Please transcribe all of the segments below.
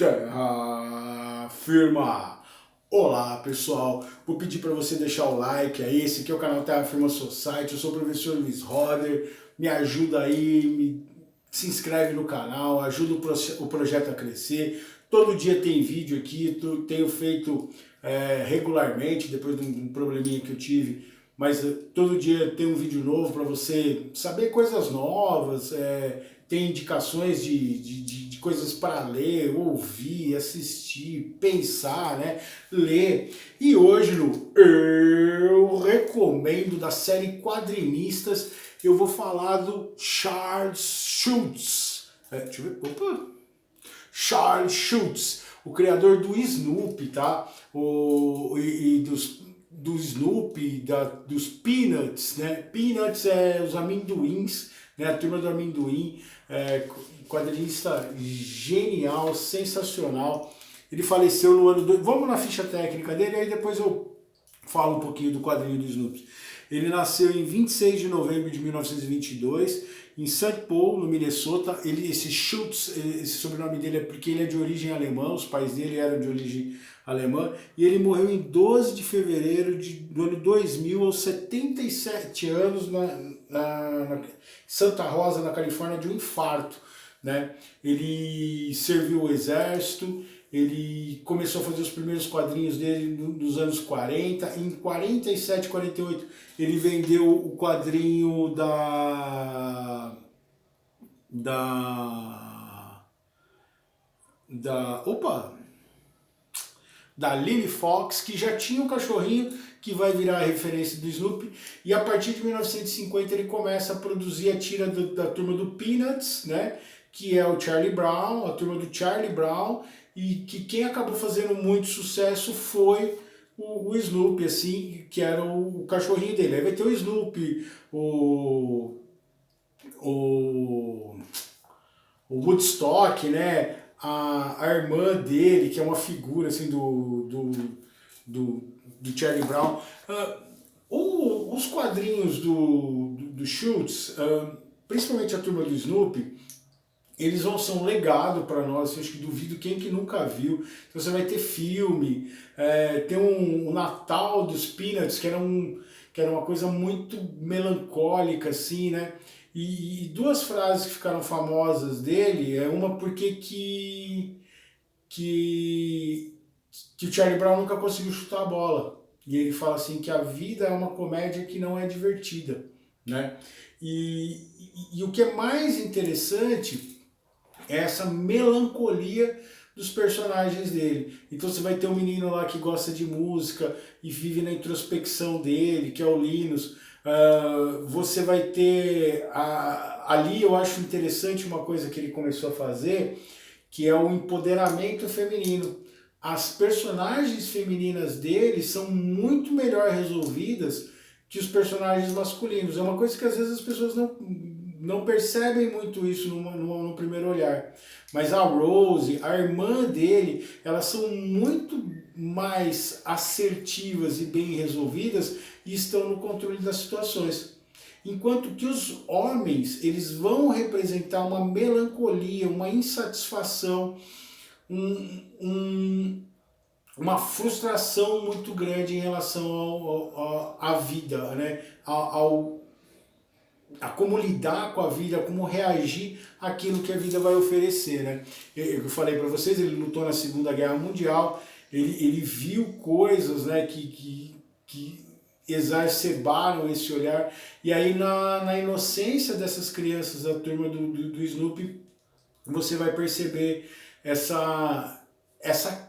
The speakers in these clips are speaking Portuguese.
Terra Firma. Olá pessoal, vou pedir para você deixar o like aí, esse aqui é o canal Terra Firma Society, eu sou o professor Luiz Roder, me ajuda aí, se inscreve no canal, ajuda o projeto a crescer, todo dia tem vídeo aqui, tenho feito regularmente, depois de um probleminha que eu tive, mas todo dia tem um vídeo novo para você saber coisas novas, tem indicações de coisas para ler, ouvir, assistir, pensar, né? Ler. E hoje no Eu Recomendo da série Quadrinistas, eu vou falar do Charles Schulz. Deixa eu ver. Opa! Charles Schulz, o criador do Snoopy, tá? Do Snoopy, dos Peanuts, né? Peanuts é os amendoins, né? A turma do amendoim, quadrinista genial, sensacional. Ele faleceu no ano... Vamos na ficha técnica dele, aí depois eu falo um pouquinho do quadrinho do Snoopy. Ele nasceu em 26 de novembro de 1922, em St. Paul, no Minnesota. Esse Schulz, esse sobrenome dele é porque ele é de origem alemã, os pais dele eram de origem alemã, e ele morreu em 12 de fevereiro do ano 2000, aos 77 anos, na Santa Rosa, na Califórnia, de um infarto, né? Ele serviu o exército, ele começou a fazer os primeiros quadrinhos dele nos anos 40, em 47, 48 ele vendeu o quadrinho da Lily Fox, que já tinha um cachorrinho que vai virar a referência do Snoopy, e a partir de 1950 ele começa a produzir a tira da turma do Peanuts, né, que é o Charlie Brown, a turma do Charlie Brown, e que quem acabou fazendo muito sucesso foi o Snoopy, assim, que era o cachorrinho dele. Aí vai ter o Snoopy, o Woodstock, né, a irmã dele, que é uma figura assim do Charlie Brown. Os quadrinhos do Schulz, principalmente a turma do Snoopy, eles vão ser um legado para nós. Eu acho que duvido quem que nunca viu. Então você vai ter filme, tem um Natal dos Peanuts, que era uma coisa muito melancólica, assim, né? E duas frases que ficaram famosas dele, uma porque que o Charlie Brown nunca conseguiu chutar a bola. E ele fala assim que a vida é uma comédia que não é divertida, né? E o que é mais interessante é essa melancolia dos personagens dele. Então você vai ter um menino lá que gosta de música e vive na introspecção dele, que é o Linus. Você vai ter ali, eu acho interessante uma coisa que ele começou a fazer, que é o empoderamento feminino. As personagens femininas dele são muito melhor resolvidas que os personagens masculinos. É uma coisa que às vezes as pessoas não percebem muito isso no primeiro olhar. Mas a Rose, a irmã dele, elas são muito mais assertivas e bem resolvidas e estão no controle das situações. Enquanto que os homens, eles vão representar uma melancolia, uma insatisfação, uma frustração muito grande em relação à vida, né? A como lidar com a vida, como reagir àquilo que a vida vai oferecer, né? Eu falei para vocês, ele lutou na Segunda Guerra Mundial, ele viu coisas, né, que exacerbaram esse olhar, e aí na inocência dessas crianças, da turma do Snoopy, você vai perceber essa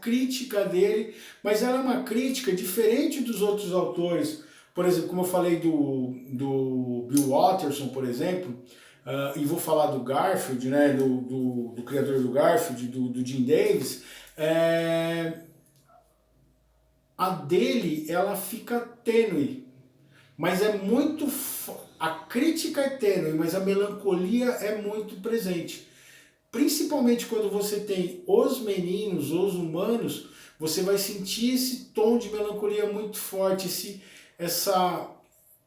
crítica dele, mas ela é uma crítica diferente dos outros autores. Por exemplo, como eu falei do Bill Watterson, por exemplo, e vou falar do Garfield, né, do criador do Garfield, do Jim Davis, a dele, ela fica tênue, mas a crítica é tênue, mas a melancolia é muito presente. Principalmente quando você tem os meninos, os humanos, você vai sentir esse tom de melancolia muito forte, essa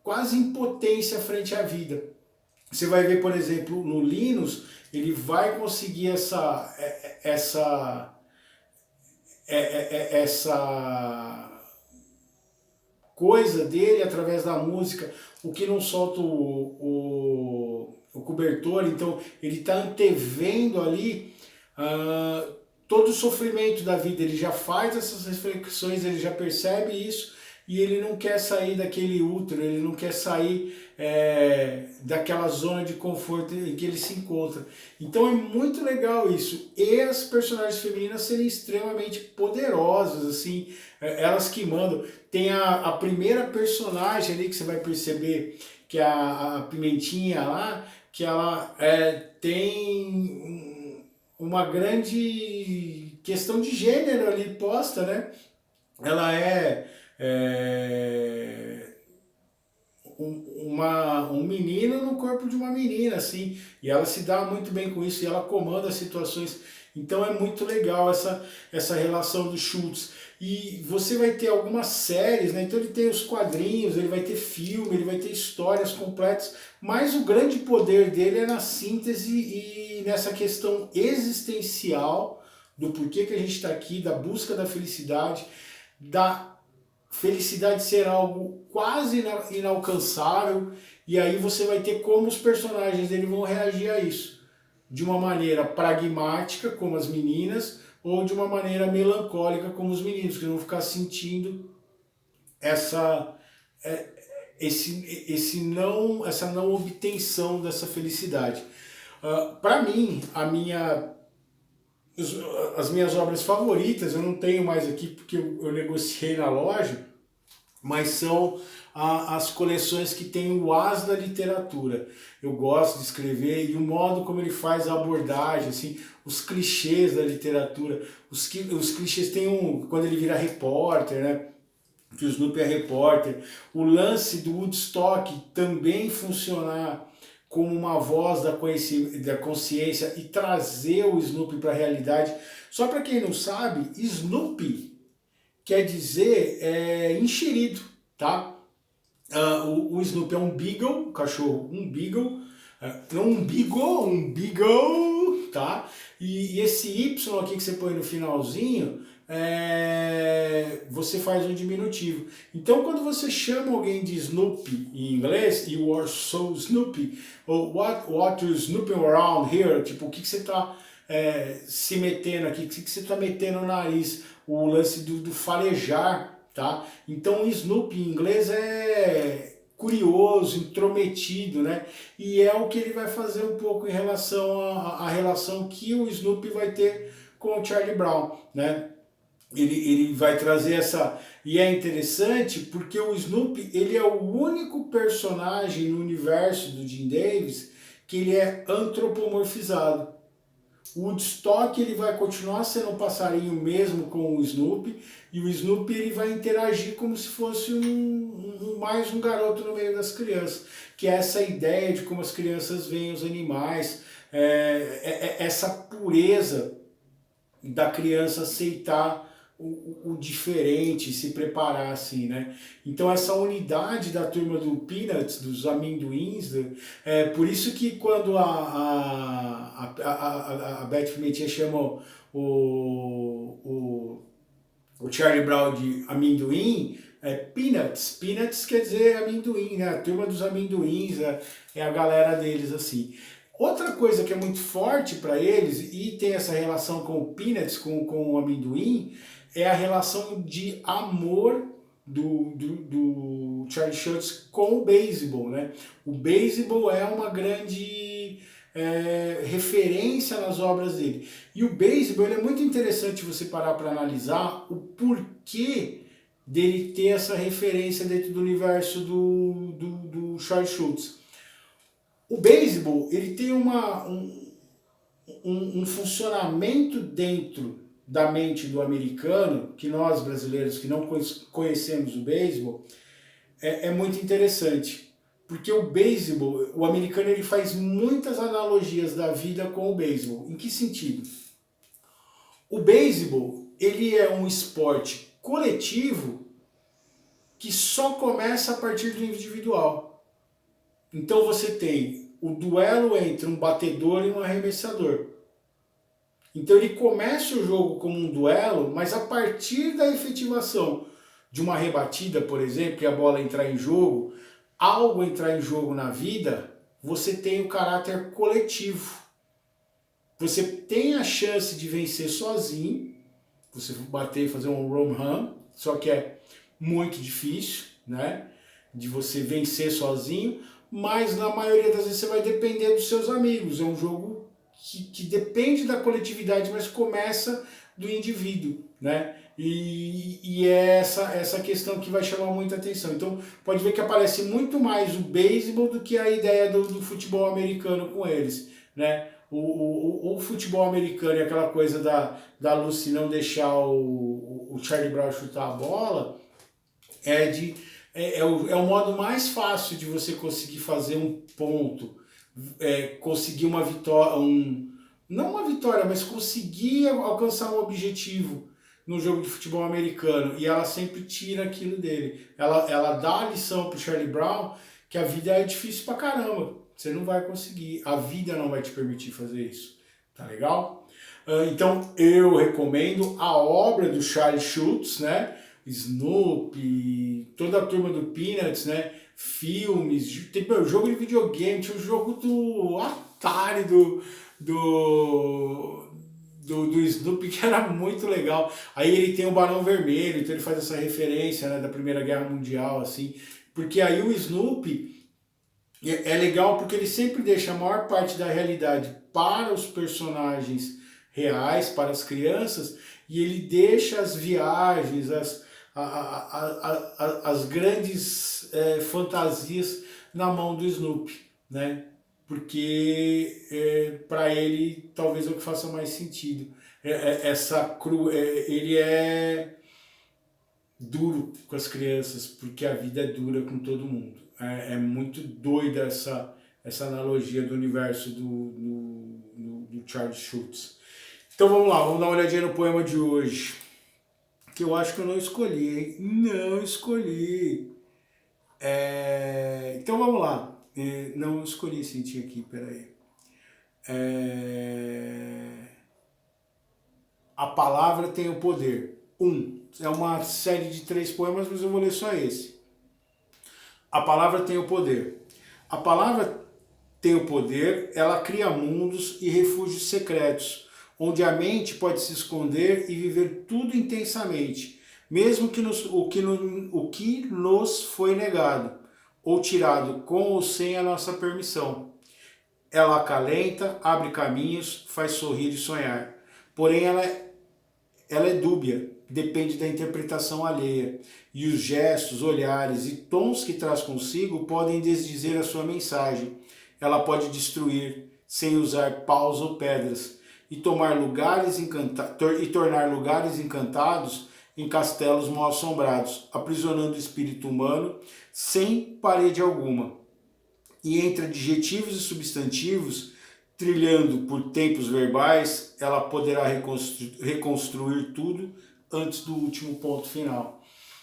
quase impotência frente à vida. Você vai ver, por exemplo, no Linus, ele vai conseguir essa essa coisa dele através da música, o que não solta o cobertor, então ele está antevendo ali todo o sofrimento da vida, ele já faz essas reflexões, ele já percebe isso e ele não quer sair daquele útero, ele não quer sair daquela zona de conforto em que ele se encontra. Então é muito legal isso. E as personagens femininas serem extremamente poderosas, assim, elas que mandam. Tem a primeira personagem ali que você vai perceber, que é a Pimentinha lá, que ela tem uma grande questão de gênero ali posta, né? Ela um menino no corpo de uma menina, assim, e ela se dá muito bem com isso, e ela comanda as situações, então é muito legal essa relação dos Schultz. E você vai ter algumas séries, né? Então ele tem os quadrinhos, ele vai ter filme, ele vai ter histórias completas, mas o grande poder dele é na síntese e nessa questão existencial do porquê que a gente está aqui, da busca da felicidade ser algo quase inalcançável, e aí você vai ter como os personagens dele vão reagir a isso. De uma maneira pragmática, como as meninas, ou de uma maneira melancólica, como os meninos, que vão ficar sentindo essa não obtenção dessa felicidade. Para mim, as minhas obras favoritas, eu não tenho mais aqui porque eu negociei na loja, mas são as coleções que tem o as da literatura. Eu gosto de escrever e o modo como ele faz a abordagem, assim, os clichês da literatura. Os clichês tem quando ele vira repórter, né? Que o Snoopy é repórter. O lance do Woodstock também funcionar como uma voz da consciência e trazer o Snoopy para a realidade. Só para quem não sabe, Snoopy quer dizer enxerido, tá? O Snoopy é um beagle, um cachorro, um beagle, um beagle, tá? E esse Y aqui que você põe no finalzinho, você faz um diminutivo. Então quando você chama alguém de Snoopy em inglês, you are so Snoopy, ou what you snooping around here, tipo, o que você está se metendo aqui, o que você está metendo no nariz, o lance do farejar, tá? Então o Snoopy em inglês é curioso, intrometido, né? E é o que ele vai fazer um pouco em relação à relação que o Snoopy vai ter com o Charlie Brown, né? Ele vai trazer essa... E é interessante porque o Snoopy, ele é o único personagem no universo do Jim Davis que ele é antropomorfizado. O Woodstock ele vai continuar sendo um passarinho mesmo com o Snoopy, e o Snoopy ele vai interagir como se fosse mais um garoto no meio das crianças, que é essa ideia de como as crianças veem os animais, essa pureza da criança aceitar o diferente, se preparar assim, né? Então essa unidade da turma do Peanuts, dos amendoins, por isso que quando a Beth Pimentinha chama o Charlie Brown de amendoim, Peanuts. Peanuts quer dizer amendoim, né? A turma dos amendoins, é a galera deles assim. Outra coisa que é muito forte para eles, e tem essa relação com o Peanuts, com o amendoim, é a relação de amor do Charlie Schultz com o beisebol, né? O beisebol é uma grande referência nas obras dele. E o beisebol é muito interessante você parar para analisar o porquê dele ter essa referência dentro do universo do Charlie Schultz. O beisebol ele tem um funcionamento dentro da mente do americano, que nós brasileiros que não conhecemos o beisebol, é muito interessante. Porque o beisebol, o americano ele faz muitas analogias da vida com o beisebol. Em que sentido? O beisebol ele é um esporte coletivo que só começa a partir do individual. Então você tem o duelo entre um batedor e um arremessador. Então ele começa o jogo como um duelo, mas a partir da efetivação de uma rebatida, por exemplo, e a bola entrar em jogo, algo entrar em jogo na vida, você tem o caráter coletivo. Você tem a chance de vencer sozinho, você bater e fazer um home run, só que é muito difícil, né? De você vencer sozinho, mas na maioria das vezes você vai depender dos seus amigos. É um jogo que depende da coletividade, mas começa do indivíduo, né? E é essa questão que vai chamar muita atenção. Então pode ver que aparece muito mais o beisebol do que a ideia do futebol americano com eles, né? O futebol americano e aquela coisa da Lucy não deixar o Charlie Brown chutar a bola é o modo mais fácil de você conseguir fazer um ponto, conseguir uma vitória, não uma vitória, mas conseguir alcançar um objetivo no jogo de futebol americano. E ela sempre tira aquilo dele. Ela dá a lição pro Charlie Brown que a vida é difícil pra caramba. Você não vai conseguir. A vida não vai te permitir fazer isso. Tá legal? Então eu recomendo a obra do Charlie Schultz, né? Snoopy, toda a turma do Peanuts, né? Filmes, tem jogo de videogame, tinha um jogo do Atari do Snoopy que era muito legal. Aí ele tem o Barão Vermelho, então ele faz essa referência, né, da Primeira Guerra Mundial, assim, porque aí o Snoopy é legal porque ele sempre deixa a maior parte da realidade para os personagens reais, para as crianças, e ele deixa as viagens, as grandes fantasias na mão do Snoopy, né? Porque para ele talvez é o que faça mais sentido. Ele é duro com as crianças, porque a vida é dura com todo mundo. É muito doida essa analogia do universo do Charles Schultz. Então vamos lá, vamos dar uma olhadinha no poema de hoje. Que eu acho que eu não escolhi, hein? Não escolhi. Então vamos lá. Não escolhi sim, tinha aqui, peraí. A palavra tem o poder. É uma série de 3 poemas, mas eu vou ler só esse. A palavra tem o poder. A palavra tem o poder, ela cria mundos e refúgios secretos, onde a mente pode se esconder e viver tudo intensamente, mesmo que o que nos foi negado, ou tirado com ou sem a nossa permissão. Ela acalenta, abre caminhos, faz sorrir e sonhar. Porém, ela é dúbia, depende da interpretação alheia, e os gestos, olhares e tons que traz consigo podem desdizer a sua mensagem. Ela pode destruir, sem usar paus ou pedras, e tornar lugares encantados em castelos mal assombrados, aprisionando o espírito humano sem parede alguma. E entre adjetivos e substantivos, trilhando por tempos verbais, ela poderá reconstruir tudo antes do último ponto final.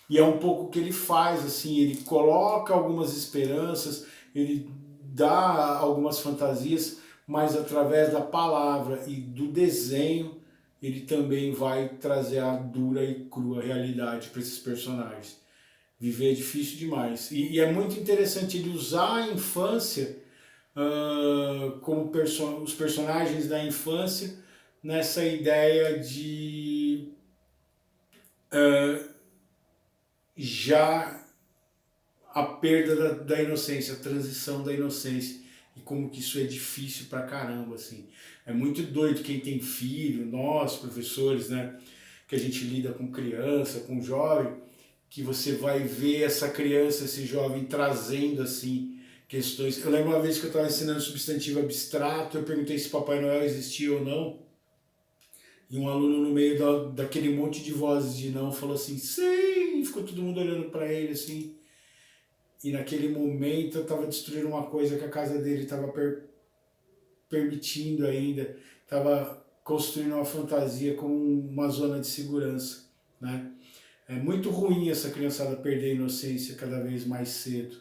E é um pouco o que ele faz, assim, ele coloca algumas esperanças, ele dá algumas fantasias, mas através da palavra e do desenho, ele também vai trazer a dura e crua realidade para esses personagens. Viver é difícil demais. E é muito interessante ele usar a infância como os personagens da infância nessa ideia de já a perda da inocência, a transição da inocência, e como que isso é difícil pra caramba, assim. É muito doido quem tem filho, nós, professores, né, que a gente lida com criança, com jovem, que você vai ver essa criança, esse jovem trazendo, assim, questões. Eu lembro uma vez que eu estava ensinando substantivo abstrato, eu perguntei se Papai Noel existia ou não, e um aluno no meio daquele monte de vozes de não falou assim, sim, e ficou todo mundo olhando para ele, assim. E naquele momento eu estava destruindo uma coisa que a casa dele estava permitindo ainda, estava construindo uma fantasia como uma zona de segurança, né? É muito ruim essa criançada perder a inocência cada vez mais cedo.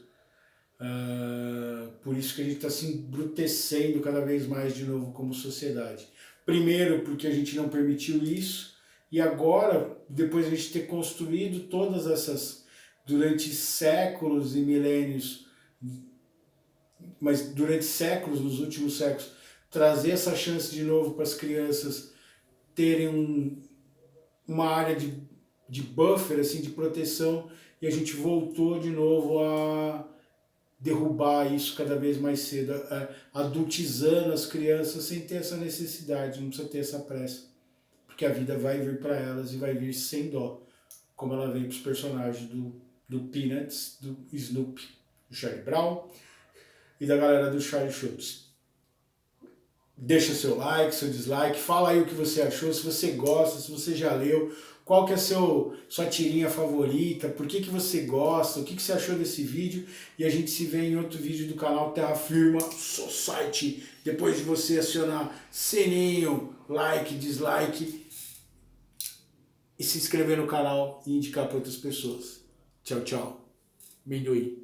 Por isso que a gente está se embrutecendo cada vez mais de novo como sociedade. Primeiro porque a gente não permitiu isso, e agora, depois de a gente ter construído todas essas, durante séculos e milênios, mas durante séculos, nos últimos séculos, trazer essa chance de novo para as crianças terem uma área de buffer, assim, de proteção, e a gente voltou de novo a derrubar isso cada vez mais cedo, adultizando as crianças sem ter essa necessidade, não precisa ter essa pressa, porque a vida vai vir para elas e vai vir sem dó, como ela vem para os personagens do Peanuts, do Snoopy, do Charlie Brown e da galera do Charlie Schultz. Deixa seu like, seu dislike, fala aí o que você achou, se você gosta, se você já leu, qual que é a sua tirinha favorita, por que você gosta, o que você achou desse vídeo, e a gente se vê em outro vídeo do canal Terra Firma Society, depois de você acionar sininho, like, dislike, e se inscrever no canal e indicar para outras pessoas. Tchau, tchau. Minui.